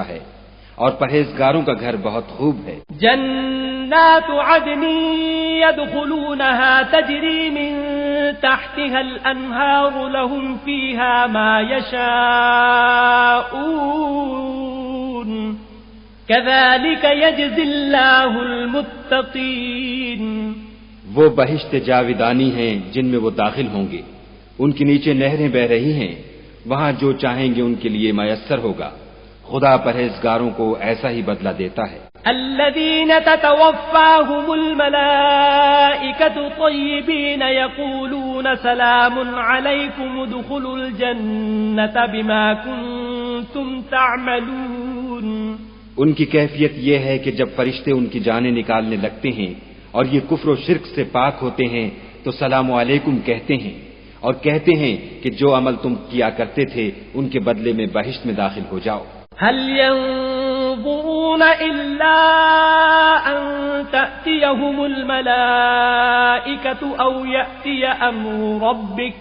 ہے اور پرہیزگاروں کا گھر بہت خوب ہے۔ جنات عدن يدخلونها تجری من تحتها الانہار لهم فيها ما يشاءون كذلك يجزي الله المتقين۔ وہ بہشت جاودانی ہیں جن میں وہ داخل ہوں گے، ان کے نیچے نہریں بہ رہی ہیں، وہاں جو چاہیں گے ان کے لیے میسر ہوگا۔ خدا پرہیزگاروں کو ایسا ہی بدلہ دیتا ہے۔ الذين تتوفاهم الملائكة طيبين يقولون سلام عليكم ادخلوا الجنة بما كنتم تعملون۔ ان کی کیفیت یہ ہے کہ جب فرشتے ان کی جانیں نکالنے لگتے ہیں اور یہ کفر و شرک سے پاک ہوتے ہیں تو سلام علیکم کہتے ہیں اور کہتے ہیں کہ جو عمل تم کیا کرتے تھے ان کے بدلے میں بہشت میں داخل ہو جاؤ۔ هل ينظرون إلا أن تأتيهم الملائكة أو يأتي أمر ربك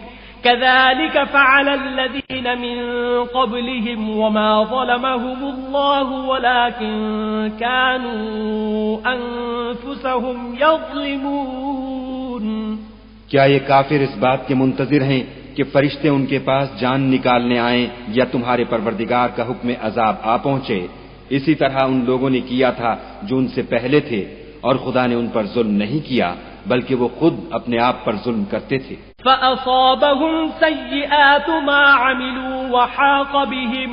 كذلك فعل الذين من قبلهم وما ظلمهم الله ولكن كانوا أنفسهم يظلمون۔ کیا یہ کافر اس بات کے منتظر ہیں کہ فرشتے ان کے پاس جان نکالنے آئیں یا تمہارے پروردگار کا حکم عذاب آ پہنچے؟ اسی طرح ان لوگوں نے کیا تھا جو ان سے پہلے تھے اور خدا نے ان پر ظلم نہیں کیا بلکہ وہ خود اپنے آپ پر ظلم کرتے تھے۔ فَأَصَابَهُمْ سَيِّئَاتُ مَا عَمِلُوا وَحَاقَ بِهِمْ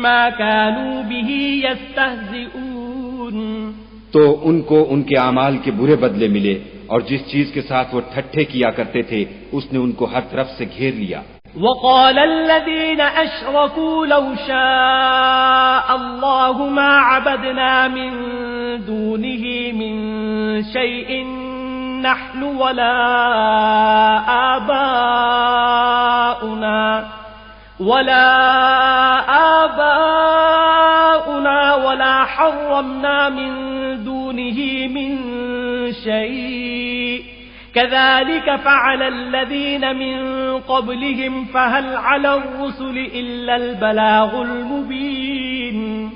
مَا كَانُوا بِهِ يَسْتَهْزِئُونَ۔ تو ان کو ان کے اعمال کے برے بدلے ملے اور جس چیز کے ساتھ وہ ٹھٹھے کیا کرتے تھے اس نے ان کو ہر طرف سے گھیر لیا۔ وقال الذين أشركوا لو شاء الله ما عبدنا من دونه من شيء نحن ولا آباؤنا ولا حرمنا من دونه من شيء كذلك فعل الذين من قبلهم فهل على الرسل إلا البلاغ المبين۔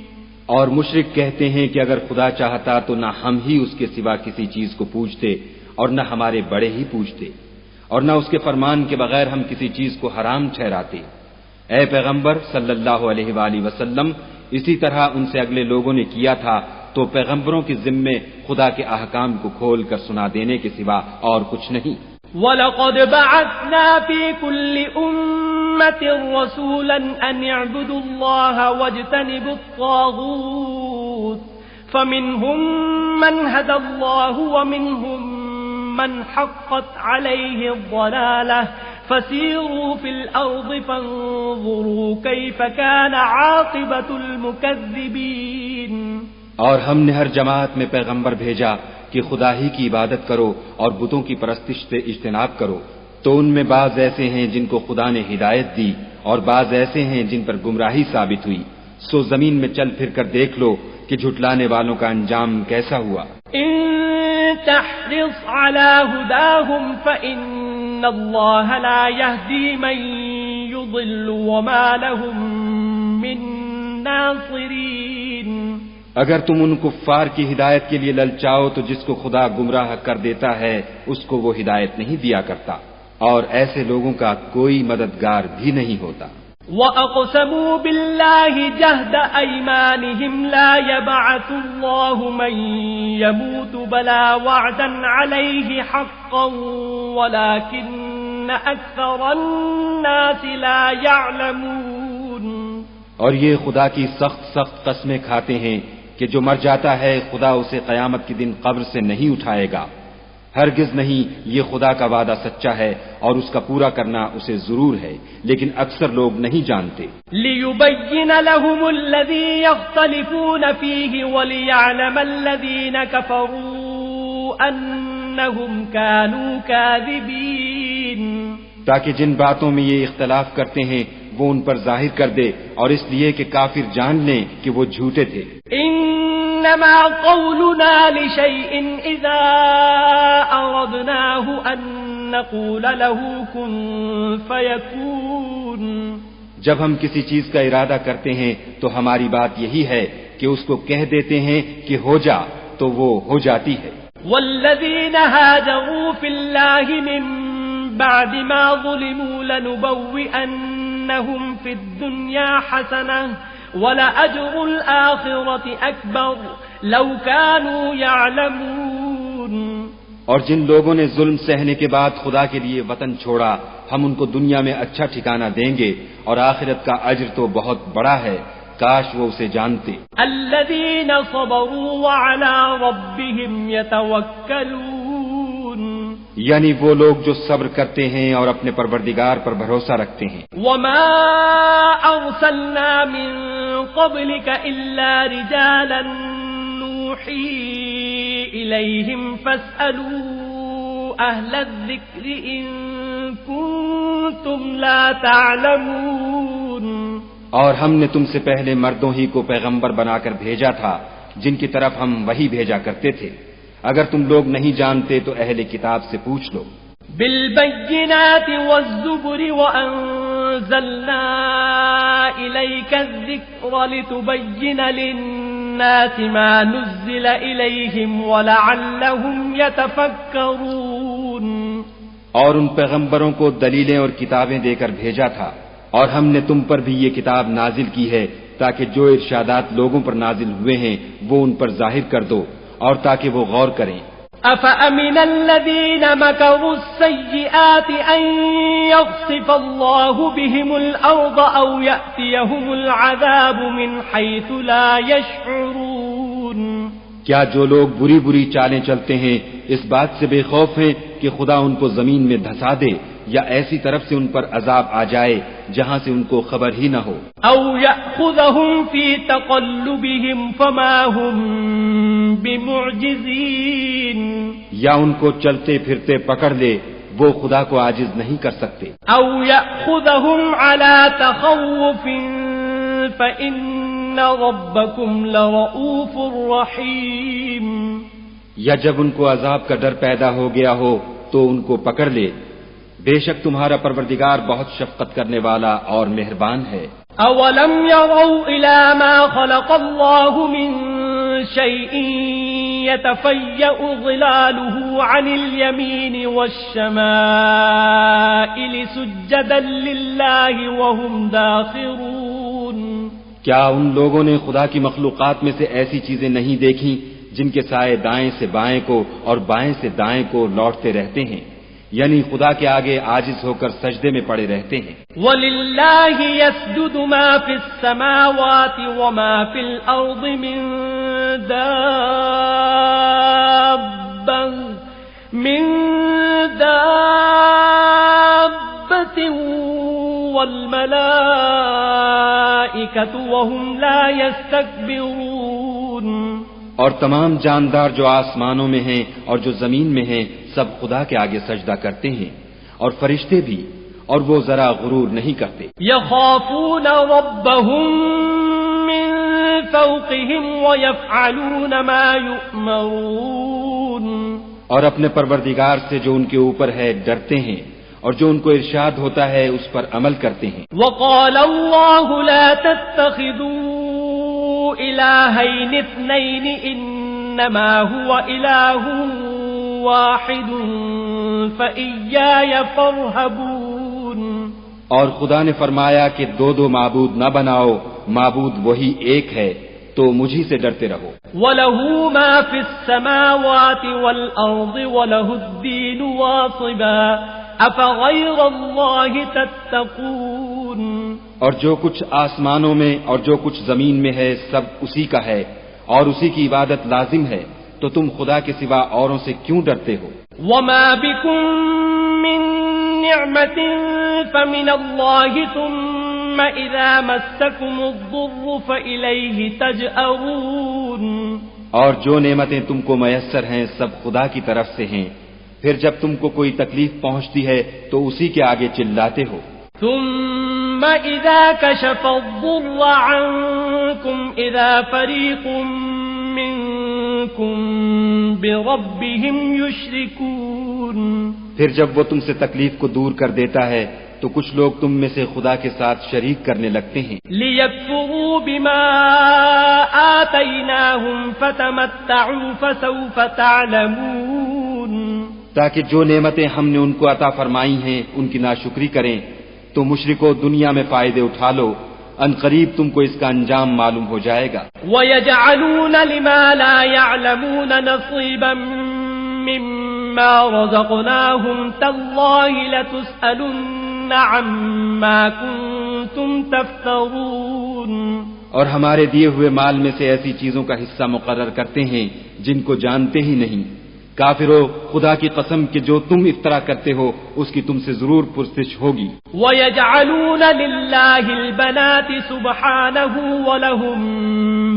اور مشرک کہتے ہیں کہ اگر خدا چاہتا تو نہ ہم ہی اس کے سوا کسی چیز کو پوچھتے اور نہ ہمارے بڑے ہی پوچھتے اور نہ اس کے فرمان کے بغیر ہم کسی چیز کو حرام ٹھہراتے۔ اے پیغمبر صلی اللہ علیہ وآلہ وسلم، اسی طرح ان سے اگلے لوگوں نے کیا تھا تو پیغمبروں کے ذمے خدا کے احکام کو کھول کر سنا دینے کے سوا اور کچھ نہیں۔ وَلَقَدْ بَعَثْنَا فِي كُلِّ أُمَّةٍ رَسُولًا أَنِ اعْبُدُوا اللَّهَ وَاجْتَنِبُوا الطَّاغُوتَ فَمِنْهُمْ مَنْ هَدَى اللَّهُ وَمِنْهُمْ مَنْ حَقَّتْ عَلَيْهِ الضَّلَالَةُ فَسِيرُوا فِي الْأَرْضِ فَانظُرُوا كَيْفَ كَانَ عَاقِبَةُ الْمُكَذِّبِينَ۔ اور ہم نے ہر جماعت میں پیغمبر بھیجا کہ خدا ہی کی عبادت کرو اور بتوں کی پرستش سے اجتناب کرو، تو ان میں بعض ایسے ہیں جن کو خدا نے ہدایت دی اور بعض ایسے ہیں جن پر گمراہی ثابت ہوئی، سو زمین میں چل پھر کر دیکھ لو کہ جھٹلانے والوں کا انجام کیسا ہوا۔ ان تحرص على هداهم فإن الله لا يهدي من يضل وما لهم من ناصرين۔ اگر تم ان کفار کی ہدایت کے لیے للچاؤ تو جس کو خدا گمراہ کر دیتا ہے اس کو وہ ہدایت نہیں دیا کرتا اور ایسے لوگوں کا کوئی مددگار بھی نہیں ہوتا۔ وَأَقْسَمُوا بِاللَّهِ جَهْدَ أَيْمَانِهِمْ لَا يَبْعَثُ اللَّهُ مَن يَمُوتُ بَلَى وَعْدًا عَلَيْهِ حَقًّا وَلَكِنَّ أَكْثَرَ النَّاسِ لَا يَعْلَمُونَ۔ اور یہ خدا کی سخت قسمیں کھاتے ہیں کہ جو مر جاتا ہے خدا اسے قیامت کے دن قبر سے نہیں اٹھائے گا، ہرگز نہیں، یہ خدا کا وعدہ سچا ہے اور اس کا پورا کرنا اسے ضرور ہے، لیکن اکثر لوگ نہیں جانتے۔ لِيُبَيِّنَ لَهُمُ الَّذِي يَخْتَلِفُونَ فِيهِ وَلِيَعْلَمَ الَّذِينَ كَفَرُوا أَنَّهُمْ كَانُوا كَاذِبِينَ۔ تاکہ جن باتوں میں یہ اختلاف کرتے ہیں وہ ان پر ظاہر کر دے اور اس لیے کہ کافر جان لیں کہ وہ جھوٹے تھے۔ انما قولنا لشيء اذا اردناه ان نقول له كن فيكون۔ جب ہم کسی چیز کا ارادہ کرتے ہیں تو ہماری بات یہی ہے کہ اس کو کہہ دیتے ہیں کہ ہو جا تو وہ ہو جاتی ہے. والذين هاجروا في الله من بعد ما ظلموا لنبوئنهم في الدنيا حسنة ولأجر الآخرة أكبر لو كانوا يعلمون. اور جن لوگوں نے ظلم سہنے کے بعد خدا کے لیے وطن چھوڑا ہم ان کو دنیا میں اچھا ٹھکانہ دیں گے اور آخرت کا اجر تو بہت بڑا ہے، کاش وہ اسے جانتے. الذين صبروا وعلى ربهم يتوكلون. یعنی وہ لوگ جو صبر کرتے ہیں اور اپنے پروردگار پر بھروسہ رکھتے ہیں. وما أرسلنا من قبلك إلا رجالا نوحي إليهم فاسألوا أهل الذكر إن كنتم لا تعلمون. اور ہم نے تم سے پہلے مردوں ہی کو پیغمبر بنا کر بھیجا تھا جن کی طرف ہم وحی بھیجا کرتے تھے، اگر تم لوگ نہیں جانتے تو اہل کتاب سے پوچھ لو. بالبينات والزبر وأنزلنا إليك الذكر لتبين للناس ما نزل إليهم ولعلهم يتفكرون. اور ان پیغمبروں کو دلیلیں اور کتابیں دے کر بھیجا تھا، اور ہم نے تم پر بھی یہ کتاب نازل کی ہے تاکہ جو ارشادات لوگوں پر نازل ہوئے ہیں وہ ان پر ظاہر کر دو اور تاکہ وہ غور کریں. أفأمن الذين مكروا السيئات أن يخسف الله بهم الأرض أو يأتيهم العذاب من حيث لا يشعرون. کیا جو لوگ بری بری چالیں چلتے ہیں اس بات سے بے خوف ہیں کہ خدا ان کو زمین میں دھسا دے یا ایسی طرف سے ان پر عذاب آ جائے جہاں سے ان کو خبر ہی نہ ہو. أو يأخذهم في تقلبهم فما هم بمعجزين. یا ان کو چلتے پھرتے پکڑ لے وہ خدا کو عاجز نہیں کر سکتے. أو يأخذهم على تخوف فإن ربكم لرؤوف رحيم. یا جب ان کو عذاب کا ڈر پیدا ہو گیا ہو تو ان کو پکڑ لے، بے شک تمہارا پروردگار بہت شفقت کرنے والا اور مہربان ہے. أولم يروا إلى ما خلق الله من شيء يتفيأ ظلاله عن اليمين والشمائل سجدا لله وهم داخرون. کیا ان لوگوں نے خدا کی مخلوقات میں سے ایسی چیزیں نہیں دیکھی جن کے سائے دائیں سے بائیں کو اور بائیں سے دائیں کو لوٹتے رہتے ہیں، یعنی خدا کے آگے عاجز ہو کر سجدے میں پڑے رہتے ہیں. وَلِلَّهِ يَسْجُدُ مَا فِي السَّمَاوَاتِ وَمَا فِي الْأَرْضِ مِن دَابَّةٍ وَالْمَلَائِكَةُ وَهُمْ لَا يَسْتَكْبِرُونَ. اور تمام جاندار جو آسمانوں میں ہیں اور جو زمین میں ہیں سب خدا کے آگے سجدہ کرتے ہیں، اور فرشتے بھی، اور وہ ذرا غرور نہیں کرتے. يخافون ربهم من فوقهم ويفعلون ما يؤمرون. اور اپنے پروردگار سے جو ان کے اوپر ہے ڈرتے ہیں اور جو ان کو ارشاد ہوتا ہے اس پر عمل کرتے ہیں. وقال الله لا تتخذوا إلهين اثنين إنما هو إله واحد فإياي فارهبون. اور خدا نے فرمایا کہ دو معبود نہ بناؤ، معبود وہی ایک ہے تو مجھی سے ڈرتے رہو. وَلَهُ مَا فِي السَّمَاوَاتِ وَالْأَرْضِ وَلَهُ الدِّينُ وَاصِبًا أَفَغَيْرَ اللَّهِ تَتَّقُونَ. اور جو کچھ آسمانوں میں اور جو کچھ زمین میں ہے سب اسی کا ہے اور اسی کی عبادت لازم ہے، تو تم خدا کے سوا اوروں سے کیوں ڈرتے ہو؟ وَمَا بِكُم مِّن نِّعْمَةٍ فَمِنَ اللَّهِ ثُمَّ إِذَا مَسَّكُمُ الضُّرُّ فَإِلَيْهِ تَجْأَرُونَ. اور جو نعمتیں تم کو میسر ہیں سب خدا کی طرف سے ہیں، پھر جب تم کو کوئی تکلیف پہنچتی ہے تو اسی کے آگے چلاتے ہو. ثم إذا كشف الضر عنكم إذا فريق منكم بربهم يشركون. پھر جب وہ تم سے تکلیف کو دور کر دیتا ہے تو کچھ لوگ تم میں سے خدا کے ساتھ شریک کرنے لگتے ہیں. لِيَكْفُرُوا بِمَا آتَيْنَاهُمْ فَتَمَتَّعُوا فَسَوْفَ تَعْلَمُونَ. تاکہ جو نعمتیں ہم نے ان کو عطا فرمائی ہیں ان کی ناشکری کریں. تو مشرکو دنیا میں فائدے اٹھا لو، ان قریب تم کو اس کا انجام معلوم ہو جائے گا. وَيَجْعَلُونَ لِمَا لَا يَعْلَمُونَ نَصِيبًا مِّمَّا رَزَقْنَاهُمْ تَاللَّهِ لَتُسْأَلُنَّ عَمَّا كُنتُمْ تَفْتَرُونَ. اور ہمارے دیے ہوئے مال میں سے ایسی چیزوں کا حصہ مقرر کرتے ہیں جن کو جانتے ہی نہیں. کافرو، خدا کی قسم کہ جو تم افطرا کرتے ہو اس کی تم سے ضرور پرسش ہوگی. وَيَجْعَلُونَ لِلَّهِ الْبَنَاتِ سُبْحَانَهُ وَلَهُم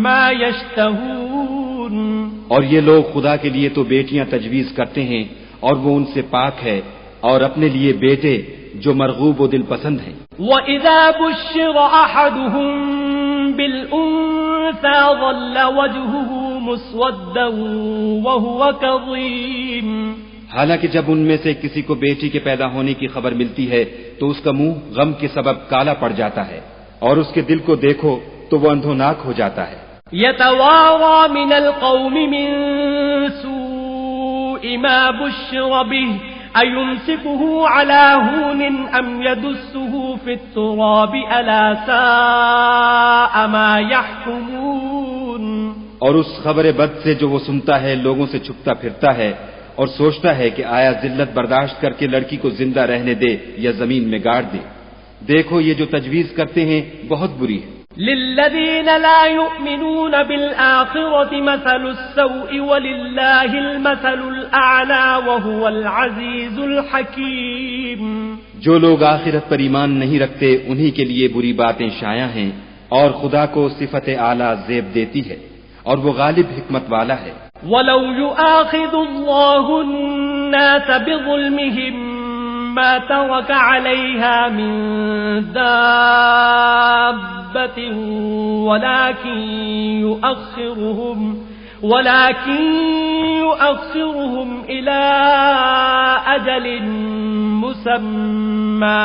مَّا يَشْتَهُونَ. اور یہ لوگ خدا کے لیے تو بیٹیاں تجویز کرتے ہیں اور وہ ان سے پاک ہے، اور اپنے لیے بیٹے جو مرغوب و دل پسند ہیں. وَإِذَا بُشِّرَ أَحَدُهُم بِالْأُنثَىٰ ظَلَّ وَجْهُهُ مُسْوَدًّا وَهُوَ كَظِيمٌ. حالانکہ جب ان میں سے کسی کو بیٹی کے پیدا ہونے کی خبر ملتی ہے تو اس کا منہ غم کے سبب کالا پڑ جاتا ہے، اور اس کے دل کو دیکھو تو وہ اندھوناک ہو جاتا ہے. يَتَوَارَىٰ مِنَ الْقَوْمِ مِن سُوءِ مَا بُشِّرَ بِهِ أَيُمْسِكُهُ عَلَىٰ هُونٍ أَمْ يَدُسُّهُ فِي التُّرَابِ أَلَا سَاءَ مَا يَحْكُمُونَ. اور اس خبر بد سے جو وہ سنتا ہے لوگوں سے چھپتا پھرتا ہے اور سوچتا ہے کہ آیا ذلت برداشت کر کے لڑکی کو زندہ رہنے دے یا زمین میں گاڑ دے. دیکھو یہ جو تجویز کرتے ہیں بہت بری ہے. لِلَّذِينَ لَا يُؤْمِنُونَ بِالْآخِرَةِ مَثَلُ السَّوْءِ وَلِلَّهِ الْمَثَلُ الْأَعْلَىٰ وَهُوَ الْعَزِيزُ الْحَكِيمُ. جو لوگ آخرت پر ایمان نہیں رکھتے انہی کے لیے بری باتیں شائع ہیں، اور خدا کو صفت اعلیٰ زیب دیتی ہے، اور وہ غالب حکمت والا ہے. وَلَوْ يُؤَاخِذُ اللَّهُ النَّاسَ بِظُلْمِهِم مَّا تَرَكَ عَلَيْهَا مِن دَابَّةٍ ولكن يؤخرهم إلى أجل مسمى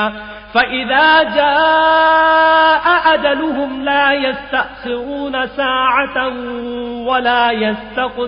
فإذا جاء أجلهم لا يستأخرون ساعة ولا يستقدمون.